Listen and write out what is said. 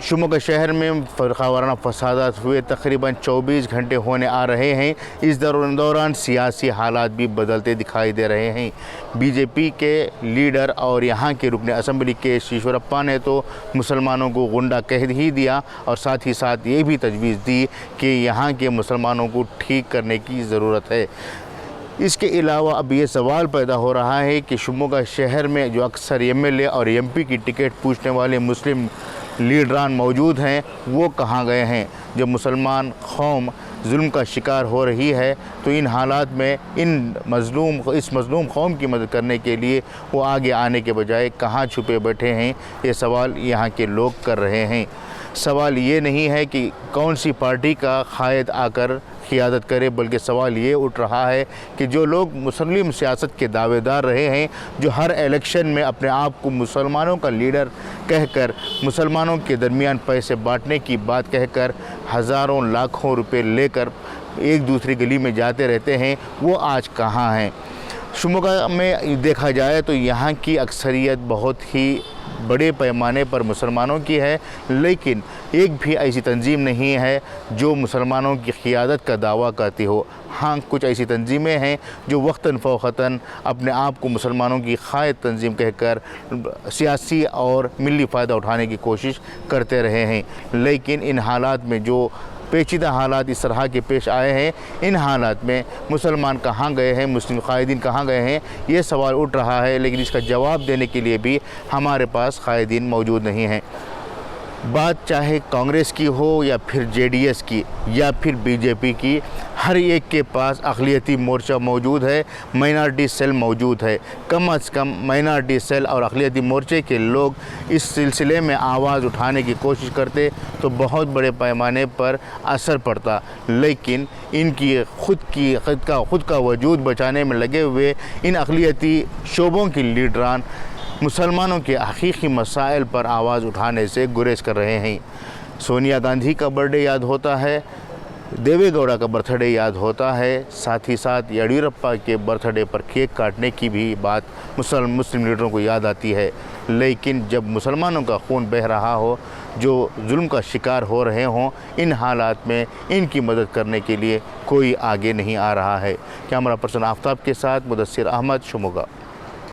शिवमोगा शहर में फ़र्क़ावाराना फ़सादात हुए तकरीबन 24 घंटे होने आ रहे हैं। इस दौरान सियासी हालात भी बदलते दिखाई दे रहे हैं। बीजेपी के लीडर और यहाँ के रुकन असम्बली के ईश्वरप्पा ने तो मुसलमानों को गुंडा कह ही दिया और साथ ही साथ ये भी तजवीज़ दी कि यहाँ के मुसलमानों को ठीक करने की ज़रूरत है। इसके अलावा अब ये सवाल पैदा हो रहा है कि शिवमोगा शहर में जो अक्सर एमएलए और एमपी की टिकट पूछने वाले मुस्लिम लीडरान मौजूद हैं वो कहाँ गए हैं। जब मुसलमान कौम जुल्म का शिकार हो रही है तो इन हालात में इस मज़लूम कौम की मदद करने के लिए वो आगे आने के बजाय कहाँ छुपे बैठे हैं, ये सवाल यहाँ के लोग कर रहे हैं। सवाल ये नहीं है कि कौन सी पार्टी का कायद आकर क़ियादत करे, बल्कि सवाल ये उठ रहा है कि जो लोग मुस्लिम सियासत के दावेदार रहे हैं, जो हर इलेक्शन में अपने आप को मुसलमानों का लीडर कहकर मुसलमानों के दरमियान पैसे बांटने की बात कहकर हज़ारों लाखों रुपए लेकर एक दूसरी गली में जाते रहते हैं, वो आज कहाँ हैं। शिवमोगा में देखा जाए तो यहाँ की अक्सरियत बहुत ही बड़े पैमाने पर मुसलमानों की है, लेकिन एक भी ऐसी तंजीम नहीं है जो मुसलमानों की क़ियादत का दावा करती हो। हाँ, कुछ ऐसी तंजीमें हैं जो वक्तन फ़ौक़तन अपने आप को मुसलमानों की क़ायद तंजीम कहकर सियासी और मिली फ़ायदा उठाने की कोशिश करते रहे हैं। लेकिन इन हालात में जो पेचीदा हालात इस तरह के पेश आए हैं, इन हालात में मुसलमान कहाँ गए हैं, मुस्लिम कायदीन कहाँ गए हैं, ये सवाल उठ रहा है। लेकिन इसका जवाब देने के लिए भी हमारे पास कायदीन मौजूद नहीं हैं। बात चाहे कांग्रेस की हो या फिर जेडीएस की या फिर बीजेपी की, हर एक के पास अक़लियती मोर्चा मौजूद है, माइनॉरिटी सेल मौजूद है। कम अज़ कम माइनॉरिटी सेल और अक़लियती मोर्चे के लोग इस सिलसिले में आवाज़ उठाने की कोशिश करते तो बहुत बड़े पैमाने पर असर पड़ता। लेकिन इनकी खुद का वजूद बचाने में लगे हुए इन अक़लियती शोबों के लीडरान मुसलमानों के हकीकी मसाइल पर आवाज़ उठाने से गुरेज कर रहे हैं। सोनिया गांधी का बर्थडे याद होता है, देवेगौड़ा का बर्थडे याद होता है, साथ ही साथ येडियुरप्पा के बर्थडे पर केक काटने की भी बात मुस्लिम लीडरों को याद आती है। लेकिन जब मुसलमानों का खून बह रहा हो, जो जुल्म का शिकार हो रहे हों, इन हालात में इनकी मदद करने के लिए कोई आगे नहीं आ रहा है। कैमरा पर्सन आफ्ताब के साथ मुदस्सिर अहमद, शिवमोगा।